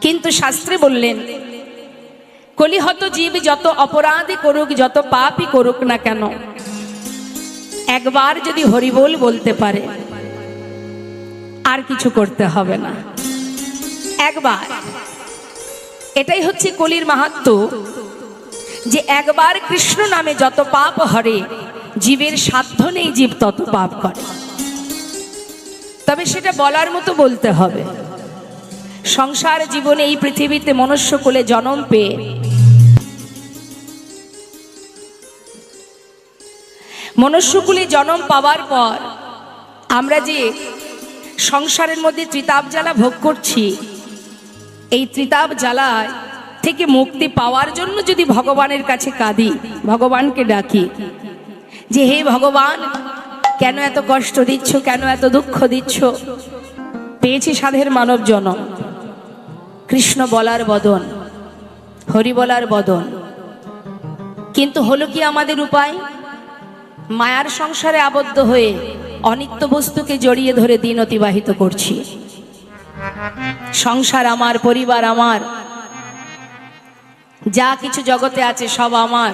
কিন্তু শাস্ত্রে বললেন, কলিহত জীব যত অপরাধী করুক, যত পাপই করুক না কেন, একবার যদি হরিবোল বলতে পারে আর কিছু করতে হবে না। একবার, এটাই হচ্ছে কলির মাহাত্ম্য, যে একবার কৃষ্ণ নামে যত পাপ হরে, জীবের সাধ্য নেই জীব তত পাপ করে। তবে সেটা বলার মতো বলতে হবে। সংসার জীবনে এই পৃথিবীতে মনুষ্য কোলে জন্ম পেয়ে মনুষ্যকুলে জন্ম পাওয়ার পর আমরা যে সংসারের মধ্যে ত্রিতাপ জ্বালা ভোগ করছি, এই ত্রিতাপ জ্বালায় থেকে মুক্তি পাওয়ার জন্য যদি ভগবানের কাছে কাঁদি, ভগবানকে ডাকি যে হে ভগবান, কেন এত কষ্ট দিচ্ছ, কেন এত দুঃখ দিচ্ছ? পেয়েছি সাধের মানব জনম, কৃষ্ণ বলার বদন, হরি বলার বদন, কিন্তু হলো কি আমাদের উপায়? মায়ার সংসারে আবদ্ধ হয়ে অনিত্য বস্তুকে জড়িয়ে ধরে দিন অতিবাহিত করছি। সংসার আমার, পরিবার আমার, যা কিছু জগতে আছে সব আমার,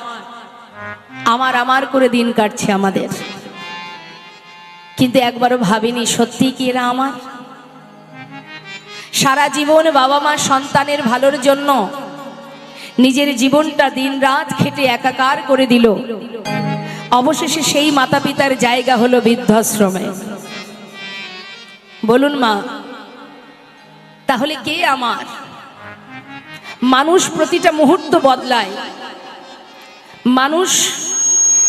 আমার আমার করে দিন কাটছে আমাদের। কিন্তু একবারও ভাবিনি সত্যি কি এরা আমার? সারা জীবন বাবা মা সন্তানের ভালোর জন্য নিজের জীবনটা দিন রাত খেটে একাকার করে দিল, অবশেষে সেই মাতা পিতার জায়গা হলো বৃদ্ধাশ্রমে। বলুন মা, তাহলে কে আমার? মানুষ প্রতিটা মুহূর্ত বদলায়। মানুষ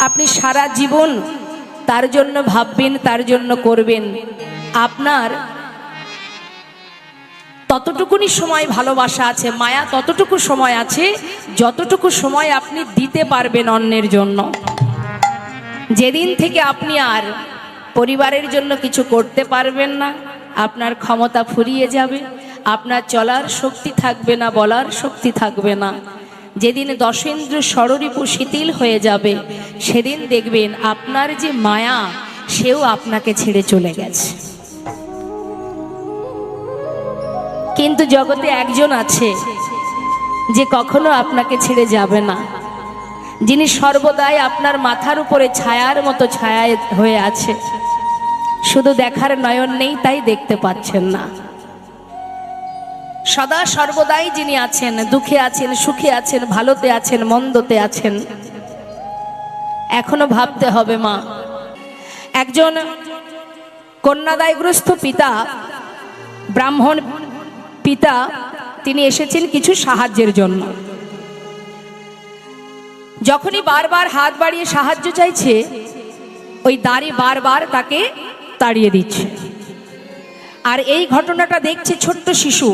আপনি সারা জীবন তার জন্য ভাববেন, তার জন্য করবেন, আপনার ততটুকুনি সময় ভালোবাসা আছে, মায়া ততটুকু সময় আছে যতটুকু সময় আপনি দিতে পারবেন অন্যের জন্য। যেদিন থেকে আপনি আর পরিবারের জন্য কিছু করতে পারবেন না, আপনার ক্ষমতা ফুরিয়ে যাবে, আপনার চলার শক্তি থাকবে না, বলার শক্তি থাকবে না, যেদিন দশেন্দ্র ষড়রিপু শিথিল হয়ে যাবে, সেদিন দেখবেন আপনার যে মায়া সেও আপনাকে ছেড়ে চলে গেছে। কিন্তু জগতে একজন আছে যে কখনো আপনাকে ছেড়ে যাবে না, যিনি সর্বদাই আপনার মাথার উপরে ছায়ার মতো ছায়া হয়ে আছে, শুধু দেখার নয়ন নেই তাই দেখতে পাচ্ছেন না। সদা সর্বদাই যিনি আছেন, দুঃখে আছেন, সুখে আছেন, ভালোতে আছেন, মন্দতে আছেন। এখনো ভাবতে হবে মা। একজন কন্যাদায়গ্রস্ত পিতা, ব্রাহ্মণ পিতা, তিনি এসেছেন কিছু সাহায্যের জন্য। যখনই বারবার হাত বাড়িয়ে সাহায্য চাইছে, ওই দাঁড়ি বারবার তাকে তাড়িয়ে দিচ্ছে। আর এই ঘটনাটা দেখছে ছোট্ট শিশু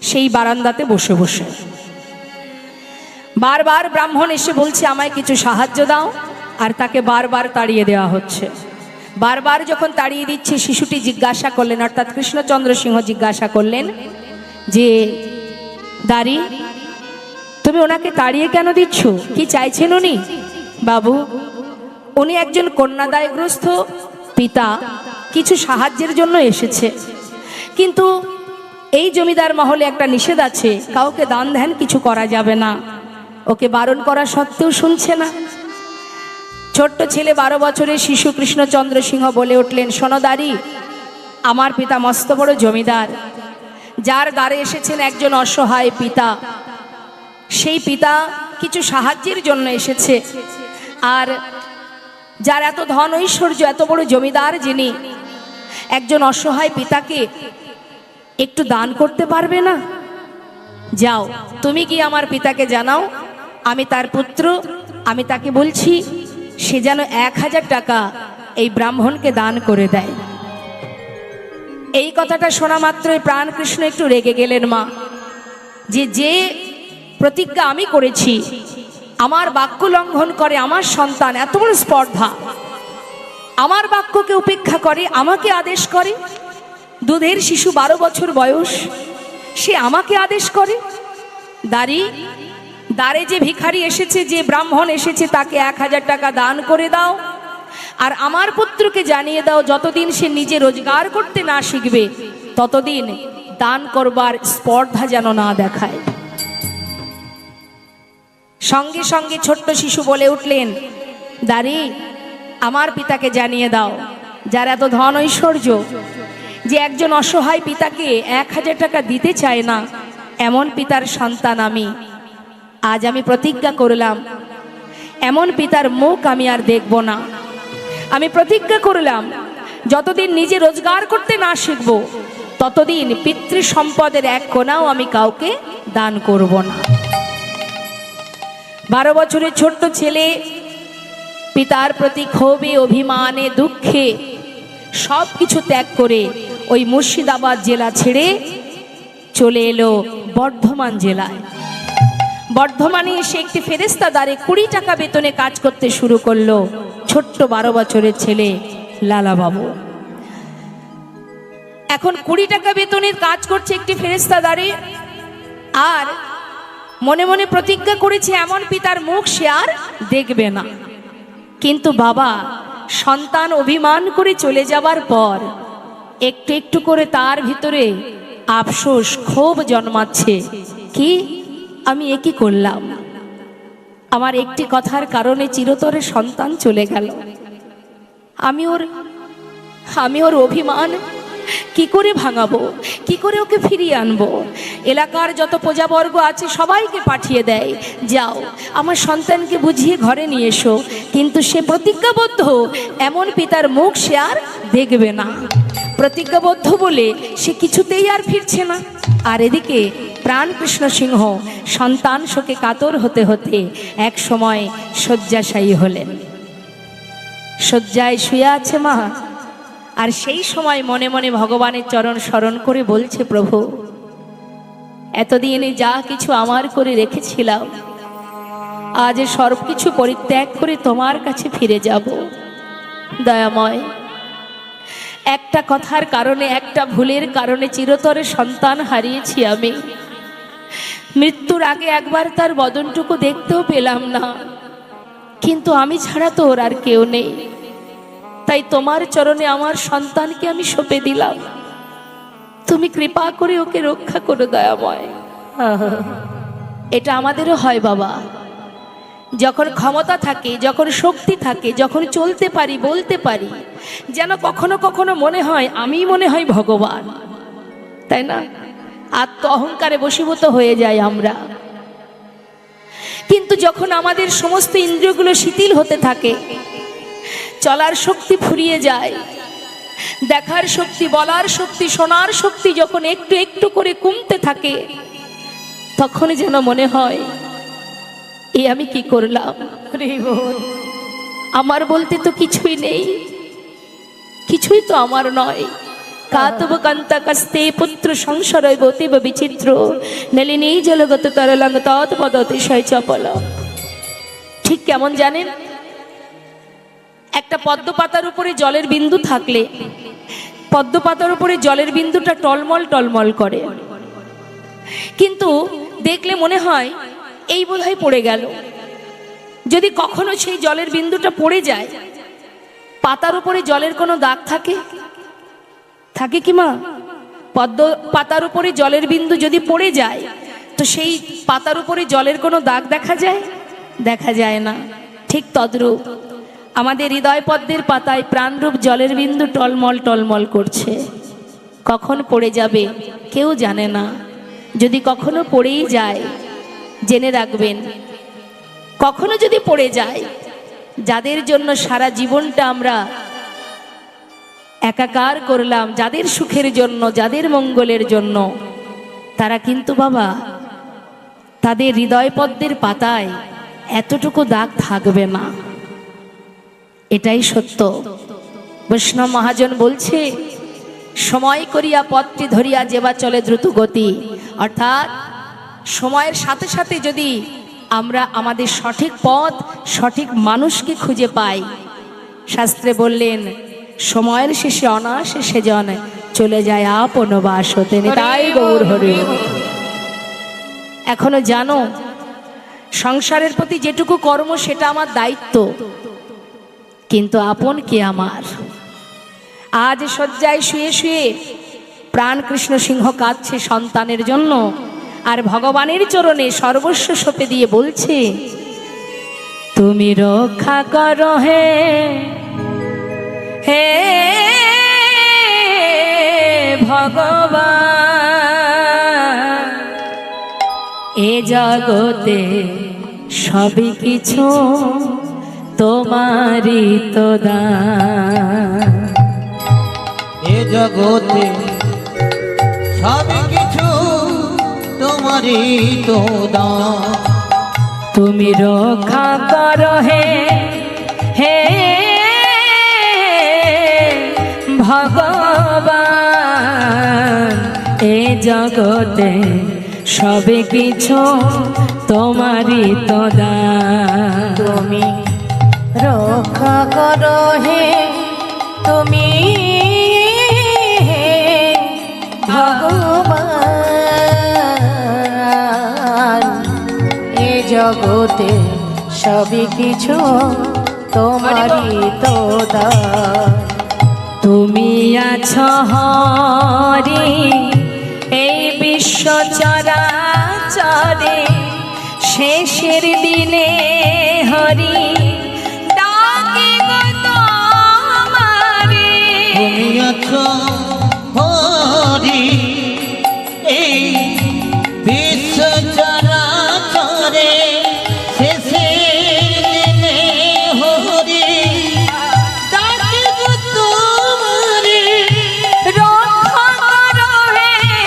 সেই বারান্দাতে বসে বসে। বারবার ব্রাহ্মণ এসে বলছে আমায় কিছু সাহায্য দাও, আর তাকে বারবার তাড়িয়ে দেওয়া হচ্ছে। বারবার যখন তাড়িয়ে দিচ্ছে, শিশুটি জিজ্ঞাসা করলেন, অর্থাৎ কৃষ্ণচন্দ্র সিংহ জিজ্ঞাসা করলেন যে দাঁড়ি, তুমি ওনাকে তাড়িয়ে কেন দিচ্ছ? কি চাইছেন উনি? বাবু, উনি একজন কন্যাদায়গ্রস্ত পিতা, কিছু সাহায্যের জন্য এসেছে, কিন্তু এই জমিদার মহলে একটা নিষেধ আছে, কাউকে দান ধ্যান কিছু করা যাবে না। ওকে বারণ করা সত্ত্বেও শুনছে না। ছোট্ট ছেলে 12 বছরের শিশু কৃষ্ণচন্দ্র সিংহ বলে উঠলেন, শোনো দাঁড়ি, আমার পিতা মস্ত বড় জমিদার, যার দ্বারে এসেছেন একজন অসহায় পিতা। সেই পিতা কিছু সাহায্যের জন্য এসেছে, আর যার এত ধন ঐশ্বর্য, এত বড় জমিদার যিনি, একজন অসহায় পিতাকে একটু দান করতে পারবে না? যাও, তুমি কি আমার পিতাকে জানাও আমি তার পুত্র, আমি তাকে বলছি সে যেন 1000 টাকা এই ব্রাহ্মণকে দান করে দেয়। এই কথাটা শোনা মাত্রই প্রাণ কৃষ্ণ একটু রেগে গেলেন মা, যে প্রতিজ্ঞা আমি করেছি, আমার বাক্য লঙ্ঘন করে আমার সন্তান, এত বড় স্পর্ধা, আমার বাক্যকে উপেক্ষা করে, আমাকে আদেশ করে। দুধের শিশু 12 বছর বয়স, সে আমাকে আদেশ করে। দ্বারে যে ভিখারি এসেছে, যে ব্রাহ্মণ এসেছে, তাকে 1000 টাকা দান করে দাও, আর আমার পুত্রকে জানিয়ে দাও যতদিন সে নিজে রোজগার করতে না শিখবে ততদিন দান করবার স্পর্ধা যেন না দেখায়। সঙ্গে সঙ্গে ছোট্ট শিশু বলে উঠলেন, দাঁড়ি আমার পিতাকে জানিয়ে দাও, যার এত ধন ঐশ্বর্য, যে একজন অসহায় পিতাকে 1000 টাকা দিতে চায় না, এমন পিতার সন্তান আমি। আজ আমি প্রতিজ্ঞা করলাম, এমন পিতার মুখ আমি আর দেখব না। আমি প্রতিজ্ঞা করলাম, যতদিন নিজে রোজগার করতে না শিখব, ততদিন পিতৃ সম্পদের 1 কোণাও আমি কাউকে দান করব না। 12 বছরের ছোট্ট ছেলে পিতার প্রতি ক্ষোভে, অভিমানে, দুঃখে সব কিছু ত্যাগ করে ওই মুর্শিদাবাদ জেলা ছেড়ে চলে এলো বর্ধমান জেলায়। বর্ধমানে এসে একটি ফেরেস্তাদারে 20 টাকা বেতনে কাজ করতে শুরু করলো ছোট্ট 12 বছরের ছেলে লালাবাবু। এখন 20 টাকা বেতনের কাজ করছে একটি ফেরেস্তাদারে, আর মনে মনে প্রতিজ্ঞা করেছে এমন পিতার মুখ সে আর দেখবে না। কিন্তু বাবা সন্তান অভিমান করে চলে যাবার পর একটু একটু করে তার ভিতরে আফসোস, ক্ষোভ জন্মাচ্ছে। কি আমি একই করলাম, আমার একটি কথার কারণে চিরতরে সন্তান চলে গেল। আমি ওর অভিমান কি করে ভাঙাবো, কি করে ওকে ফিরিয়ে আনবো? এলাকার যত প্রজাবর্গ আছে সবাইকে পাঠিয়ে দেয়, যাও আমার সন্তানকে বুঝিয়ে ঘরে নিয়ে এসো। কিন্তু সে প্রতিজ্ঞাবদ্ধ, এমন পিতার মুখ সে আর দেখবে না। প্রতিজ্ঞাবদ্ধ বলে সে কিছুতেই আর ফিরছে না। আর এদিকে প্রাণ কৃষ্ণ সিংহ সন্তান শোকে কাতর হতে হতে এক সময় শয্যাশায়ী হলেন। শয্যায় শুয়ে আছে মা, আর সেই সময় মনে মনে ভগবানের চরণ স্মরণ করে বলছে, প্রভু এতদিনে যা কিছু আমার করে রেখেছিলাম, আজ সব কিছু পরিত্যাগ করে তোমার কাছে ফিরে যাব। দয়াময়, একটা কথার কারণে, একটা ভুলের কারণে চিরতরে সন্তান হারিয়েছি আমি। মৃত্যুর আগে একবার তার বদনটুকু দেখতেও পেলাম না, কিন্তু আমি ছাড়া তো ওর আর কেউ নেই। তাই তোমার চরণে আমার সন্তানকে আমি সঁপে দিলাম, তুমি কৃপা করে ওকে রক্ষা করো দয়াময়। এটা আমাদেরও হয় বাবা, যখন ক্ষমতা থাকে, যখন শক্তি থাকে, যখন চলতে পারি, বলতে পারি, যেন কখনো কখনো মনে হয় আমি মনে হয় ভগবান, তাই না? আত্ম অহংকারে বশীভূত হয়ে যায় আমরা। কিন্তু যখন আমাদের সমস্ত ইন্দ্রিয়গুলো শিথিল হতে থাকে, চলার শক্তি ফুরিয়ে যায়, দেখার শক্তি, বলার শক্তি, শোনার শক্তি যখন একটু একটু করে কমতে থাকে, তখনই যেন মনে হয় এ আমি কি করলাম? আমার বলতে তো কিছুই নেই, কিছুই তো আমার নয়। কাতব কান্তা কাস্তে পুত্র সংসারয় বতিব বিচিত্র নলিনী জলগত তরলাঙ্গ তৎপদ অতিশয় চপল। ঠিক কেমন জানেন? একটা পদ্ম পাতার উপরে জলের বিন্দু থাকলে পদ্ম পাতার উপরে জলের বিন্দুটা টলমল টলমল করে, কিন্তু দেখলে মনে হয় এই বোধহয় পড়ে গেল। যদি কখনো সেই জলের বিন্দুটা পড়ে যায়, পাতার উপরে জলের কোনো দাগ থাকে? থাকে কি মা? পদ্ম পাতার উপরে জলের বিন্দু যদি পড়ে যায়, তো সেই পাতার উপরে জলের কোনো দাগ দেখা যায়? দেখা যায় না। ঠিক তদ্রূপ আমাদের হৃদয় পদ্মের পাতায় প্রাণরূপ জলের বিন্দু টলমল টলমল করছে। কখন পড়ে যাবে কেউ জানে না। যদি কখনো পড়েই যায়, জেনে রাখবেন, কখনো যদি পড়ে যায়, যাদের জন্য সারা জীবনটা আমরা একাকার করলাম, যাদের সুখের জন্য, যাদের মঙ্গলের জন্য, তারা কিন্তু বাবা তাদের হৃদয় পদ্মের পাতায় এতটুকু দাগ থাকবে না। এটাই সত্য। বৈষ্ণব মহাজন বলছে, সময় করিয়া পথটি ধরিয়া যেবা চলে দ্রুত গতি। অর্থাৎ সময়ের সাথে সাথে যদি আমরা আমাদের সঠিক পথ, সঠিক মানুষকে খুঁজে পাই, শাস্ত্রে বললেন সময়ের শেষে অনায়াসে সেজন চলে যায় আপন বাস হতে। তাই গৌর হরি। এখনো জানো, সংসারের প্রতি যেটুকু কর্ম সেটা আমার দায়িত্ব, কিন্তু আপন কে আমার? আজ শয্যায় শুয়ে শুয়ে প্রাণ কৃষ্ণ সিংহ কাঁদছে সন্তানের জন্য, আর ভগবানের চরণে সর্বস্ব সঁপে দিয়ে বলছে, তুমি রক্ষা করো হে হে ভগবান, এ জগতে সবই কিছু তোমারই তো দান। এ জগতে সব কিছু তোমারই তো দান। তুমি রক্ষা করো হে হে ভগবান, এ জগতে সবে কিছু তোমারই তো দান। তুমি রক্ষা করো হে তুমি ভগবান, এ জগতে সবই কিছু তোমারই তো দান। তুমি আছো হরি এই বিশ্ব চরাচরে, শেষের দিনে হরি ডাকিব তোমারে। তুমি আছো হরি এই বিশ্ব চরাচরে, শেষের দিনে হরি ডাকিব তোমারে। রক্ষা করো হে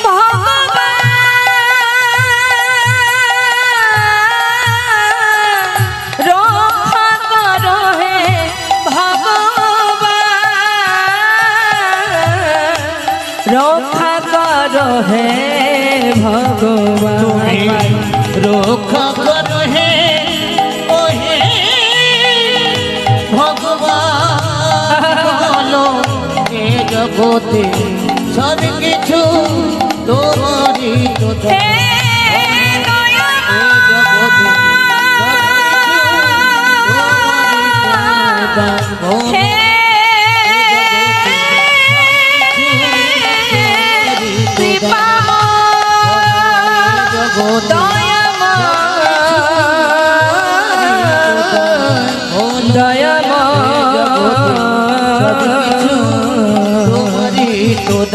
ভগবান, রক্ষা করো হে ভগবান, রক্ষা করো হে ভগবান। রক্ষা করো হে ও হে ভগবান, বলো এ জগতে সব কিছু তোমারই তো দান। হে এ জগতে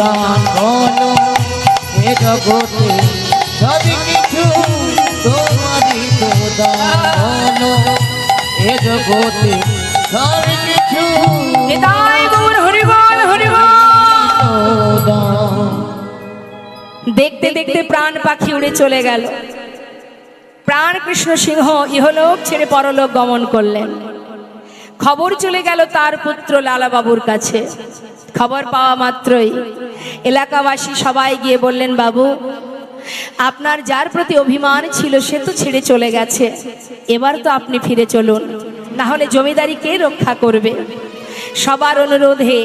দান বলো এ জগতে সব কিছু তোমারই তো দান। বলো এ জগতে সব কিছু নিতাই গৌর হরি বল হরি বল। দান। দেখতে দেখতে প্রাণ পাখি উড়ে চলে গেল। প্রাণ কৃষ্ণ সিংহ ইহলোক ছেড়ে পরলোক গমন করলেন। খবর চলে গেল তার পুত্র লালা বাবুর কাছে। খবর পাওয়া মাত্রই এলাকাবাসী সবাই গিয়ে বললেন, বাবু আপনার যার প্রতি অভিমান ছিল সে তো ছেড়ে চলে গেছে, এবার তো আপনি ফিরে চলুন, না হলে জমিদারি কে রক্ষা করবে। সবার অনুরোধে,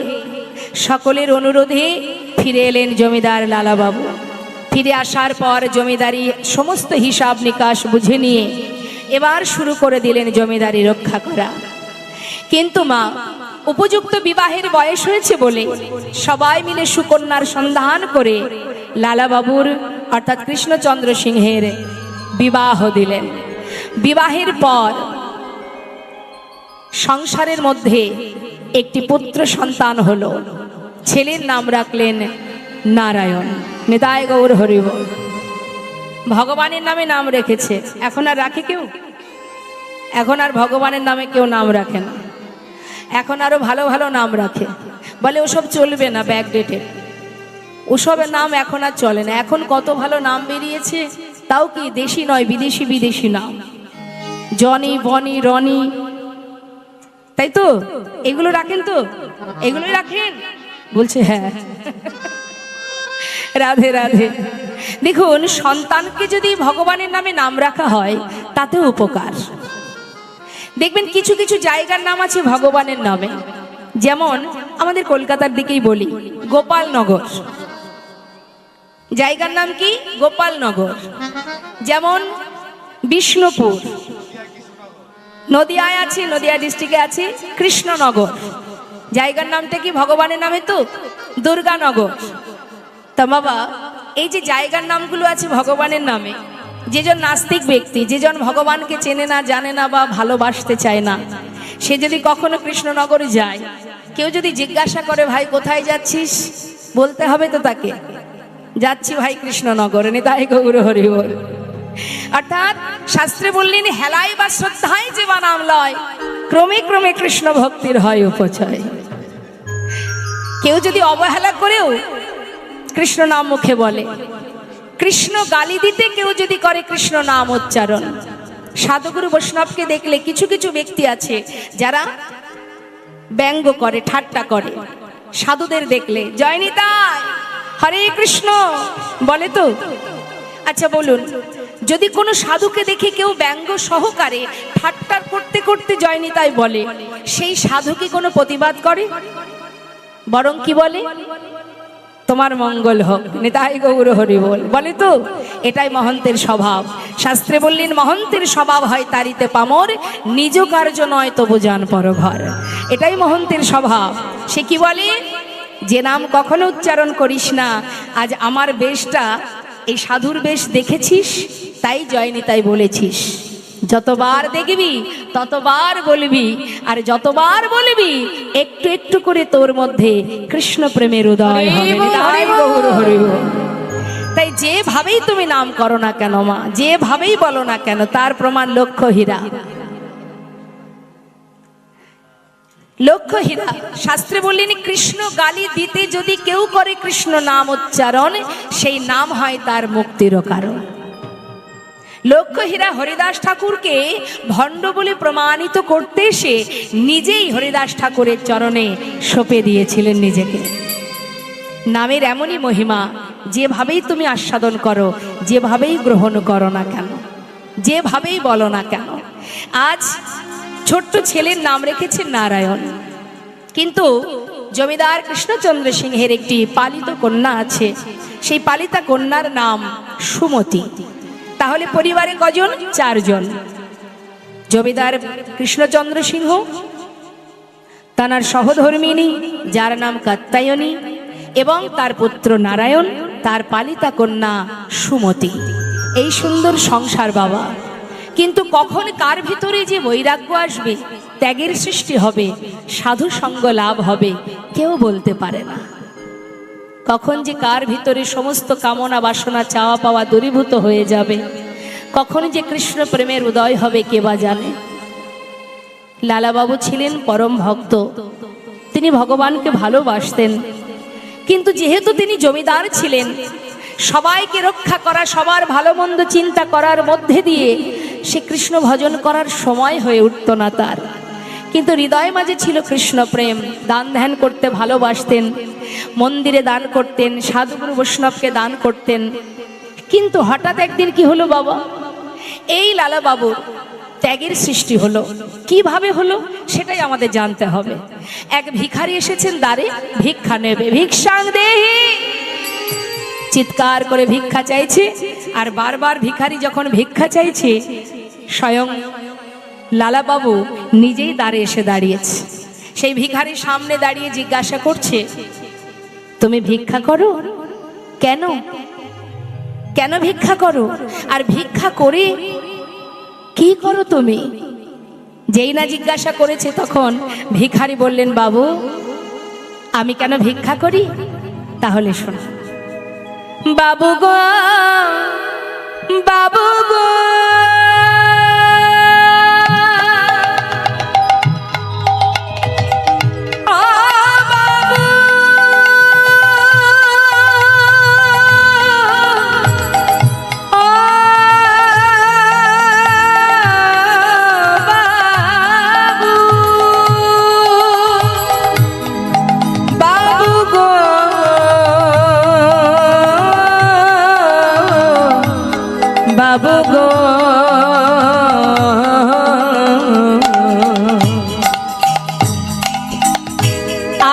সকলের অনুরোধে ফিরে এলেন জমিদার লালা বাবু। ফিরে আসার পর জমিদারি সমস্ত হিসাব নিকাশ বুঝে নিয়ে এবার শুরু করে দিলেন জমিদারি রক্ষা করা। কিন্তু মা, উপযুক্ত বিবাহের বয়স হয়েছে বলে সবাই মিলে সুকন্যার সন্ধান করে লালা বাবুর অর্থাৎ কৃষ্ণচন্দ্র সিংহের বিবাহ দিলেন। বিবাহের পর সংসারের মধ্যে একটি পুত্র সন্তান হলো। ছেলের নাম রাখলেন নারায়ণ। নিতাই গৌর হরি বল। ভগবানের নামে নাম রেখেছে, এখন আর রাখে কেউ? এখন আর ভগবানের নামে কেউ নাম রাখে না, এখন আরো ভালো ভালো নাম রাখে। বলে ওসব চলবে না, ব্যাকডেটেড, ওসবের নাম এখন আর চলে না। এখন কত ভালো নাম বেরিয়েছে, তাও কি দেশি নয়, বিদেশি বিদেশি নাম, জনি বনি রনি, তাই তো? এগুলো রাখেন তো, এগুলোই রাখেন? বলছে হ্যাঁ। রাধে রাধে। দেখুন, সন্তানকে যদি ভগবানের নামে নাম রাখা হয় তাতে উপকার। দেখবেন কিছু কিছু জায়গার নাম আছে ভগবানের নামে, যেমন আমাদের কলকাতার দিকেই বলি গোপালনগর, জায়গার নাম কি? গোপালনগর। যেমন বিষ্ণুপুর, নদিয়ায় আছে, নদিয়া ডিস্ট্রিক্টে আছে কৃষ্ণনগর, জায়গার নামটা কি ভগবানের নামে? তো দুর্গানগর। তা বাবা, এই যে জায়গার নামগুলো আছে ভগবানের নামে, যেজন নাস্তিক ব্যক্তি, যেজন ভগবানকে চেনে না, জানে না বা ভালোবাসতে চায় না, সে যদি কখনো কৃষ্ণনগরে যায়, কেউ যদি জিজ্ঞাসা করে ভাই কোথায় যাচ্ছিস, বলতে হবে তো তাকে, যাচ্ছি ভাই কৃষ্ণনগরে, নিতাই গৌর হরি বল। অর্থাৎ শাস্ত্রে বললেন হেলায় বা শ্রদ্ধায় যে বা নাম লয়, ক্রমে ক্রমে কৃষ্ণ ভক্তির হয় উপচয়। কেউ যদি অবহেলা করেও কৃষ্ণ নাম মুখে বলে, কৃষ্ণ গালি দিতে কেউ যদি করে কৃষ্ণ নাম উচ্চারণ, সাধুগুরু বৈষ্ণবকে দেখলে কিছু কিছু ব্যক্তি আছে যারা ব্যঙ্গ করে, ঠাট্টা করে, সাধুদের দেখলে জয় নিতাই হরে কৃষ্ণ বলে তো। আচ্ছা বলুন, যদি কোনো সাধুকে দেখে কেউ ব্যঙ্গ সহকারে ঠাট্টা করতে করতে জয় নিতাই বলে, সেই সাধু কি কোনো প্রতিবাদ করে? বরং কি বলে? তোমার মঙ্গল হোক, নিতাই গৌর হরি বল বলে তো। এটাই মহন্তের স্বভাব। শাস্ত্রে বললেন মহন্তের স্বভাব হয় তারিতে পামর, নিজ কার্য নয় তবু জান পর ঘর। এটাই মহন্তের স্বভাব। সে কি বলে? যে নাম কখনো উচ্চারণ করিস না, আজ আমার বেশটা এই সাধুর বেশ দেখেছিস, তাই জয় নিতাই বলেছিস। যতবার দেখবি ততবার বলবি, আর যতবার বলবি একটু একটু করে তোর মধ্যে কৃষ্ণ প্রেমের উদয় হবে। নিতাই গৌর হরি বল। তাই যেভাবেই তুমি নাম করো না কেন মা, যেভাবেই বলো না কেন, তার প্রমাণ লক্ষ্য হীরা। লক্ষ্য হীরা। শাস্ত্রে বললেন কৃষ্ণ গালি দিতে যদি কেউ করে কৃষ্ণ নাম উচ্চারণ, সেই নাম হয় তার মুক্তির কারণ। লক্ষ্য হীরা হরিদাস ঠাকুরকে ভণ্ড বলে প্রমাণিত করতে এসে নিজেই হরিদাস ঠাকুরের চরণে সঁপে দিয়েছিলেন নিজেকে। নামের এমনই মহিমা, যেভাবেই তুমি আস্বাদন করো, যেভাবেই গ্রহণ করো না কেন, যেভাবেই বলো না কেন। আজ ছোট্ট ছেলের নাম রেখেছেন নারায়ণ, কিন্তু জমিদার কৃষ্ণচন্দ্র সিংহের একটি পালিত কন্যা আছে, সেই পালিতা কন্যার নাম সুমতি। তাহলে পরিবারে কজন? 4 জন। জমিদার কৃষ্ণচন্দ্র সিংহ, তার সহধর্মিনী যার নাম কাত্যায়নী, এবং তার পুত্র নারায়ণ, তার পালিতা কন্যা সুমতি। এই সুন্দর সংসার বাবা। কিন্তু কখন কার ভিতরে যে বৈরাগ্য আসবে, ত্যাগের সৃষ্টি হবে, সাধু সঙ্গ লাভ হবে, কেউ বলতে পারে না। কখন যে কার ভিতরে সমস্ত কামনা বাসনা চাওয়া পাওয়া দূরীভূত হয়ে যাবে, কখন যে কৃষ্ণ প্রেমের উদয় হবে, কে বা জানে। লালাবাবু ছিলেন পরম ভক্ত, তিনি ভগবানকে ভালোবাসতেন, কিন্তু যেহেতু তিনি জমিদার ছিলেন, সবাইকে রক্ষা করা, সবার ভালো মন্দ চিন্তা করার মধ্যে দিয়ে সে কৃষ্ণ ভজন করার সময় হয়ে উঠত না তার। কিন্তু হৃদয় মাঝে ছিল কৃষ্ণ প্রেম। দান ধ্যান করতে ভালোবাসতেন, মন্দিরে দান করতেন, সাধুগুরু বৈষ্ণবকে দান করতেন। কিন্তু হঠাৎ একদিন কি হলো বাবা, এই লালা বাবুর ত্যাগের সৃষ্টি হলো। কিভাবে হলো সেটাই আমাদের জানতে হবে। এক ভিখারি এসেছেন দ্বারে, ভিক্ষা নেবে, ভিক্ষাং দেহি, চিৎকার করে ভিক্ষা চাইছে। আর বারবার ভিখারি যখন ভিক্ষা চাইছে, স্বয়ং লালা বাবু নিজেই দ্বারে এসে দাঁড়িয়েছে। সেই ভিখারির সামনে দাঁড়িয়ে জিজ্ঞাসা করছে, তুমি ভিক্ষা করো কেন? কেন ভিক্ষা করো? আর ভিক্ষা করে কি করো তুমি? যেই না জিজ্ঞাসা করেছে, তখন ভিখারি বললেন, বাবু আমি কেন ভিক্ষা করি? তাহলে শোনো। বাবু গো, বাবু গো, বাবু গো,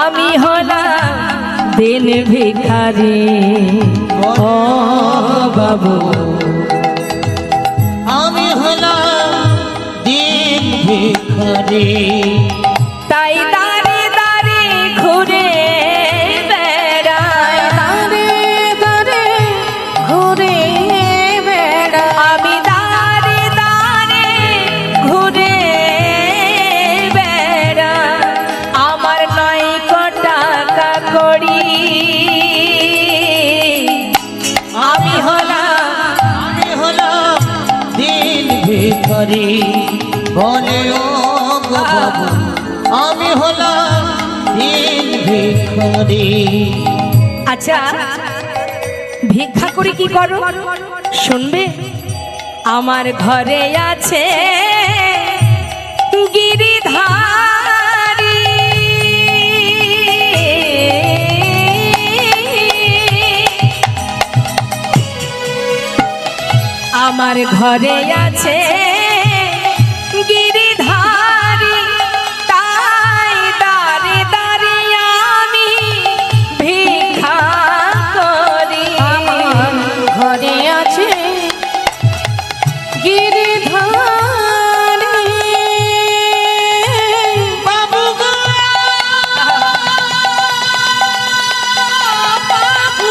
আমি হলাম দিন ভিখারি। ও বাবু, আমি হলাম দিন ভিখারি। তাই দাঁড়ে দাঁড়ে ঘুরে বেড়ায়, দাঁড়ে বেড়া আমি দাঁড়ে দাঁড়ে ঘুরে বেড়া আমার নয় টাকা করি আমি হলাম দিন ভিখারি বলে ও গো বাবু আমি হলাম দিন ভিখারি। আচ্ছা ভিক্ষা করে কি করো শুনবে? আমার ঘরে আছে গিরিধারী আমার ঘরে আছে গিরিধারী তাই দাঁড়ে দাঁড়িয়ে আমি ভিক্ষা করি। আমার ঘরে আছে গিরিধারী বাবু গো বাবু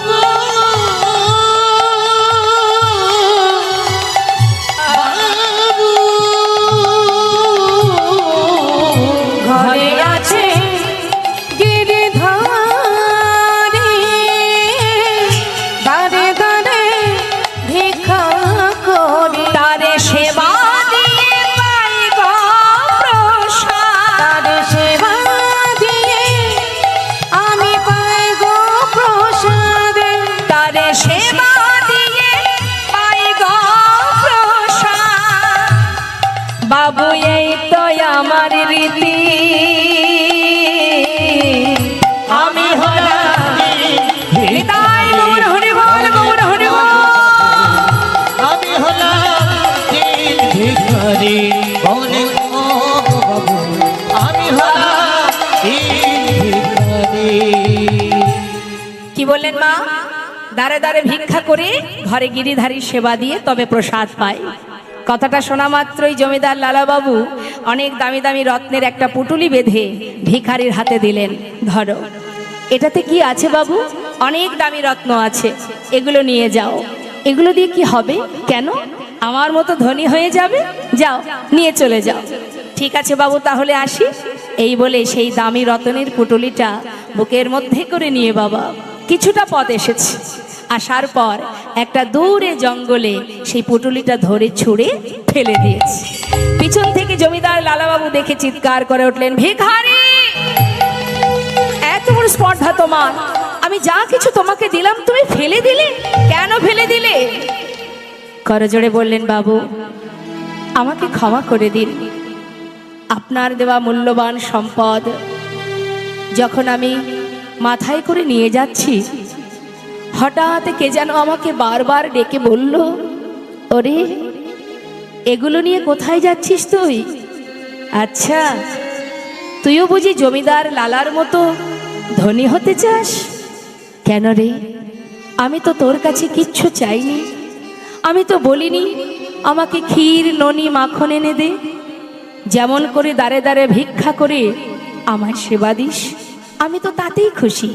গো বাবু ঘরে আছে গিরিধারী দাঁড়ে দাঁড়ে ভিক্ষা করি তারে সেবা দিয়ে পাই গো প্রসাদ তার সেবা দিয়ে আমি পাই গো প্রসাদ তারে সেবা দিয়ে পাই গো প্রসাদ বাবু এই তো আমার রীতি আমি হলাম নিতাই গৌর হরি বল গৌর হরি বল আমি হলাম দিন ভিখারি বলে ও গো বাবু আমি হলাম দিন ভিখারি। কি বললেন মা? দাঁড়ে দাঁড়ে ভিক্ষা করে ঘরে গিরিধারীর সেবা দিয়ে তবে প্রসাদ পায়। কথাটা শোনা মাত্রই জমিদার লালাবাবু অনেক দামি দামি রত্নের একটা পুটুলি বেঁধে ভিখারির হাতে দিলেন, ধরো এটাতে কি আছে বাবু? অনেক দামি রত্ন আছে, এগুলো নিয়ে যাও। এগুলো দিয়ে কি হবে? কেন? আমার মতো ধনী হয়ে যাবে, যাও নিয়ে চলে যাও। ঠিক আছে বাবু তাহলে আসি। এই বলে সেই দামি রতনের পুটুলিটা বুকের মধ্যে করে নিয়ে বাবা কিছুটা পথ এসেছে। আসার পর একটা দূরে জঙ্গলে সেই পুটুলিটা ধরে ছুঁড়ে ফেলে দিয়েছে। পিছন থেকে জমিদার লালাবাবু দেখে চিৎকার করে উঠলেন, ভিখারি এত বড় স্পর্ধা তোমার! আমি যা কিছু তোমাকে দিলাম তুমি ফেলে দিলে, কেন ফেলে দিলে? করজোড়ে বললেন, বাবু আমাকে ক্ষমা করে দিন। আপনার দেওয়া মূল্যবান সম্পদ যখন আমি মাথায় করে নিয়ে যাচ্ছি, হঠাৎ কে যেন আমাকে বারবার ডেকে বলল, ওরে এগুলো নিয়ে কোথায় যাচ্ছিস তুই? আচ্ছা তুইও বুঝি জমিদার লালার মতো ধনী হতে চাস? কেন রে, আমি তো তোর কাছে কিচ্ছু চাইনি। আমি তো বলিনি আমাকে ক্ষীর ননি মাখন এনে দে। যেমন করে দাঁড়ে দাঁড়ে ভিক্ষা করে আমার সেবা দিস, আমি তো তাতেই খুশি।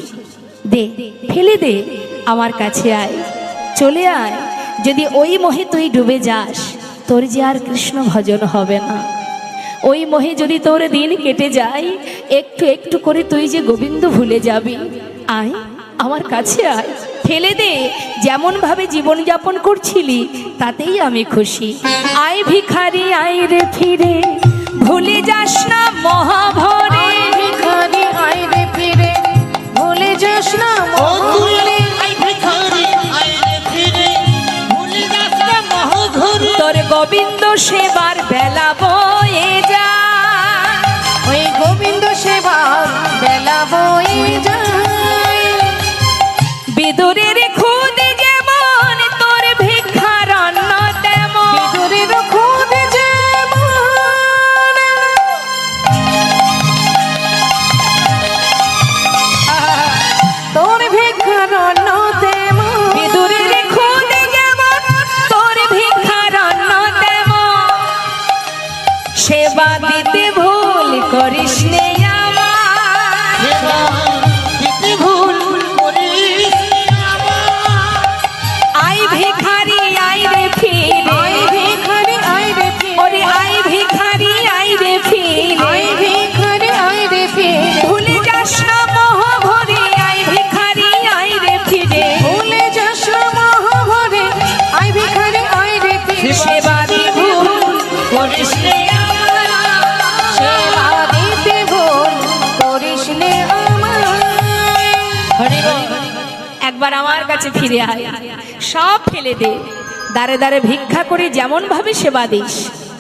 দে, ফেলে দে, আমার কাছে আয়, চলে আয়। যদি ওই মোহে তুই ডুবে যাস, তোর যে আর কৃষ্ণ ভজন হবে না। ওই মোহে যদি তোর দিন কেটে যায়, একটু একটু করে তুই যে গোবিন্দ ভুলে যাবি। আয়, আমার কাছে আয়, ফেলে দে। যেমন ভাবে জীবনযাপন করছিলি তাতেই আমি খুশি। আয় ভিখারি আয় রে ফিরে, ভুলে যাস না মহাভরে। ভিখারি আয় রে ফিরে, ভুলে যাস না ও তুই মহাভরে। আই ভিখারি আই রে ফিরে ভুলে যাস না মহাঘরে। তোর গোবিন্দ সেবার বেলা বয়ে যায়, ওই গোবিন্দ সেবা বেলা বয়ে যায়। বিদুরের খুদ যেমন তোর ভিক্ষার অন্ন তেমন। বিদুরের খুদ যেমন, তোর ভিক্ষার অন্ন তেমন। বিদুরের খুদ যেমন তোর ভিক্ষার অন্ন তেমন। সেবা দিতে ভুল করিস নে আমার, সেবা দিতে ভুল হরি বল। একবার আমার কাছে ফিরে আয়, সব ফেলে দে, দাঁড়ে দাঁড়ে ভিক্ষা করে যেমন ভাবে সেবা দিস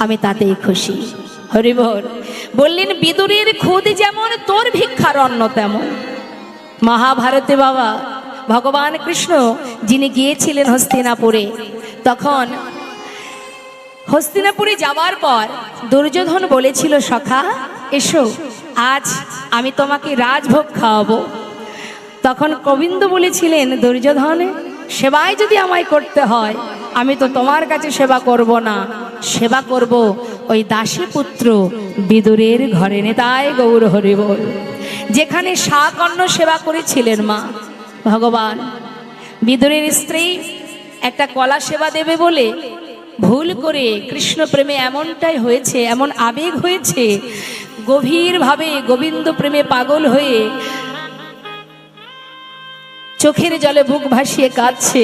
আমি তাতেই খুশি। হরি বল। বললেন বিদুরের খুদ যেমন তোর ভিক্ষার অন্ন তেমন। মহাভারতে বাবা ভগবান কৃষ্ণ যিনি গিয়েছিলেন হস্তিনাপুরে, তখন হস্তিনাপুরে যাওয়ার পর দুর্যোধন বলেছিল সখা এসো আজ আমি তোমাকে রাজভোগ খাওয়াবো। তখন গোবিন্দ বলেছিলেন দুর্যোধন সেবাই যদি আমায় করতে হয় আমি তো তোমার কাছে সেবা করব না, সেবা করব ওই দাসী পুত্র বিদুরের ঘরে। নেতাই গৌর হরি বল। যেখানে শাক অন্ন সেবা করেছিলেন মা ভগবান, বিদুরের স্ত্রী একটা কলা সেবা দেবে বলে ভুল করে কৃষ্ণ প্রেমে এমনটাই হয়েছে, এমন আবেগ হয়েছে, গভীরভাবে গোবিন্দ প্রেমে পাগল হয়ে চোখের জলে বুক ভাসিয়ে কাঁদছে।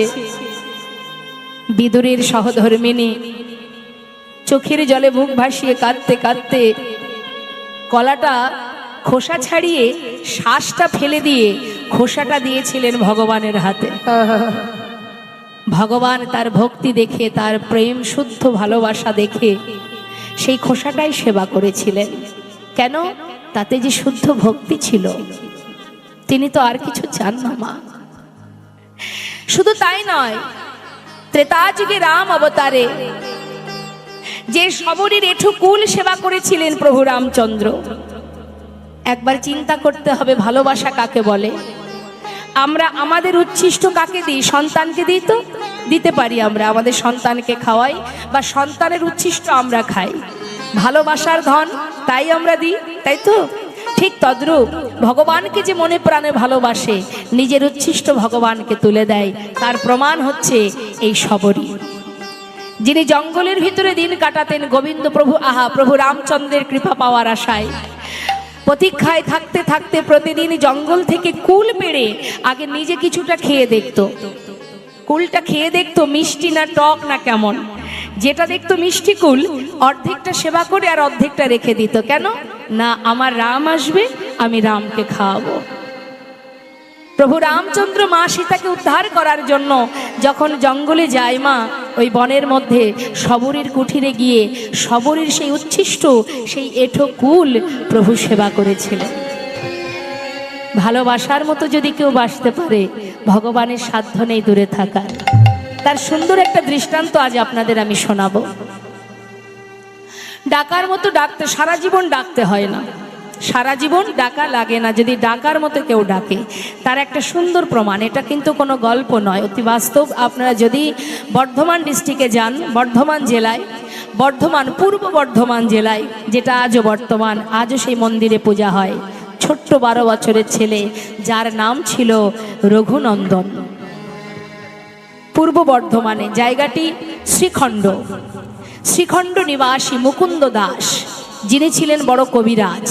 বিদুরের সহধর্মিনী চোখের জলে বুক ভাসিয়ে কাঁদতে কাঁদতে কলাটা খোসা ছাড়িয়ে শ্বাসটা ফেলে দিয়ে খোসাটা দিয়েছিলেন ভগবানের হাতে। ভগবান তার ভক্তি দেখে, তার প্রেম শুদ্ধ ভালোবাসা দেখে সেই খোসাটাই সেবা করেছিলেন। কেন? তাতে যে শুদ্ধ ভক্তি ছিল। তিনি তো আর কিছু চান না মা। শুধু তাই নয়, ত্রেতা যুগে রাম অবতারে যে শবরীর এঠো কুল সেবা করেছিলেন প্রভু রামচন্দ্র। একবার চিন্তা করতে হবে ভালোবাসা কাকে বলে। আমরা আমাদের উচ্ছিষ্ট কাকে দিই? সন্তানকে দিই তো, দিতে পারি আমরা, আমাদের সন্তানকে খাওয়াই বা সন্তানের উচ্ছিষ্ট আমরা খাই, ভালোবাসার ধন তাই আমরা দিই, তাই তো? ঠিক তদ্রূপ ভগবানকে যে মনে প্রাণে ভালোবাসে নিজের উচ্ছিষ্ট ভগবানকে তুলে দেয়, তার প্রমাণ হচ্ছে এই শবরী, যিনি জঙ্গলের ভিতরে দিন কাটাতেন গোবিন্দ প্রভু প্রভু রামচন্দ্রের কৃপা পাওয়ার আশায়। প্রতীক্ষায় থাকতে থাকতে প্রতিদিন জঙ্গল থেকে কুল পেড়ে আগে নিজে কিছুটা খেয়ে দেখতো, কুলটা খেয়ে দেখতো মিষ্টি না টক না কেমন। যেটা দেখতো মিষ্টি কুল অর্ধেকটা সেবা করে আর অর্ধেকটা রেখে দিত। কেন না? আমার রাম আসবে, আমি রামকে খাওয়াবো। প্রভু রামচন্দ্র মা সীতাকে উদ্ধার করার জন্য যখন জঙ্গলে যায় মা, ওই বনের মধ্যে শবরীর কুঠিরে গিয়ে শবরীর সেই উচ্ছিষ্ট সেই এঠো কুল প্রভু সেবা করেছিলেন। ভালোবাসার মতো যদি কেউ বাসতে পারে, ভগবানের সাধ্য নেই দূরে থাকার। তার সুন্দর একটা দৃষ্টান্ত আজ আপনাদের আমি শোনাবো। ডাকার মতো ডাকতে সারা জীবন ডাকতে হয় না, সারা জীবন ডাকা লাগে না। যদি ডাকার মতো কেউ ডাকে, তার একটা সুন্দর প্রমাণ। এটা কিন্তু কোনো গল্প নয়, অতি বাস্তব। আপনারা যদি বর্ধমান ডিস্ট্রিক্টে যান, বর্ধমান জেলায়, পূর্ব বর্ধমান জেলায়, যেটা আজও বর্তমান, আজও সেই মন্দিরে পূজা হয়। ছোট্ট 12 বছরের ছেলে যার নাম ছিল রঘুনন্দন। পূর্ব বর্ধমানে, জায়গাটি শ্রীখণ্ড। শ্রীখণ্ড নিবাসী মুকুন্দ দাস, যিনি ছিলেন বড় কবিরাজ।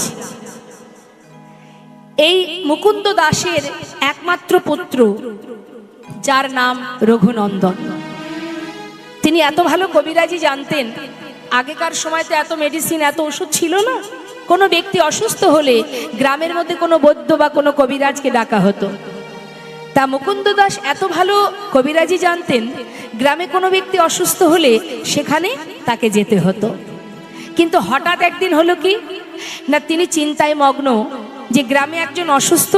এই মুকুন্দ দাসের একমাত্র পুত্র যার নাম রঘুনন্দন। তিনি এত ভালো কবিরাজি জানতেন। আগেকার সময়তে এত মেডিসিন, এত ওষুধ ছিল না। কোনো ব্যক্তি অসুস্থ হলে গ্রামের মধ্যে কোনো বৈদ্য বা কোনো কবিরাজকে ডাকা হতো। তা মুকুন্দ দাস এত ভালো কবিরাজি জানতেন, গ্রামে কোনো ব্যক্তি অসুস্থ হলে সেখানে তাকে যেতে হতো। কিন্তু হঠাৎ একদিন হলো কি না, তিনি চিন্তায় মগ্ন যে গ্রামে একজন অসুস্থ,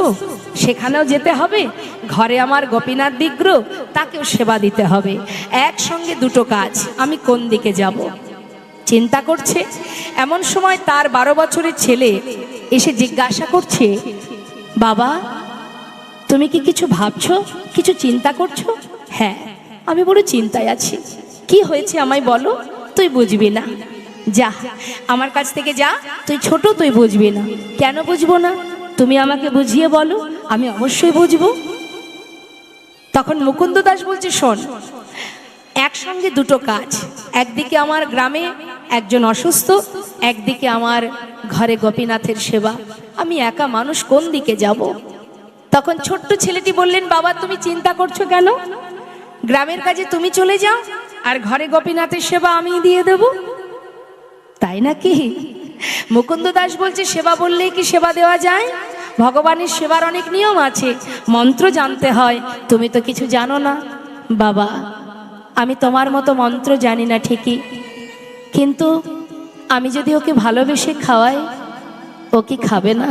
সেখানেও যেতে হবে, ঘরে আমার গোপীনাথ বিগ্রহ, তাকেও সেবা দিতে হবে, একসঙ্গে দুটো কাজ, আমি কোন দিকে যাব? চিন্তা করছে। এমন সময় তার 12 বছরের ছেলে এসে জিজ্ঞাসা করছে, বাবা তুমি কি কিছু ভাবছো, কিছু চিন্তা করছো? হ্যাঁ, আমি বড় চিন্তায় আছি। কি হয়েছে আমায় বলো, তুই বুঝবি না, যা আমার কাছ থেকে যা, তুই ছোট, তুই বুঝবি না। কেন বুঝবো না? তুমি আমাকে বুঝিয়ে বলো, আমি অবশ্যই বুঝবো। তখন মুকুন্দ দাস বলছে, শোন, একসঙ্গে দুটো কাজ, একদিকে আমার গ্রামে একজন অসুস্থ, একদিকে আমার ঘরে গোপীনাথের সেবা, আমি একা মানুষ, কোন দিকে যাব? তখন ছোট্ট ছেলেটি বললেন, বাবা তুমি চিন্তা করছো কেন? গ্রামের কাজে তুমি চলে যাও, আর ঘরে গোপীনাথের সেবা আমি দিয়ে দেব। তাই নাকি? মুকুন্দ দাস বলছে, সেবা বললেই কি সেবা দেওয়া যায়? ভগবানের সেবার অনেক নিয়ম আছে, মন্ত্র জানতে হয়। তুমি তো কিছু জানো না। বাবা, আমি তোমার মতো মন্ত্র জানি না ঠিকই, কিন্তু আমি যদি ওকে ভালোবেসে খাওয়াই, ও কি খাবে না?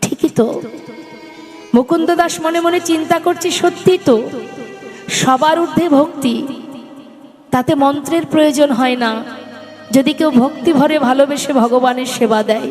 ঠিকই তো। মুকুন্দ দাস মনে মনে চিন্তা করছে, সত্যি তো, সবার ঊর্ধ্বে ভক্তি, তাতে মন্ত্রের প্রয়োজন হয় না। যদি কেউ ভক্তি ভরে ভালোবেসে ভগবানের সেবা দেয়,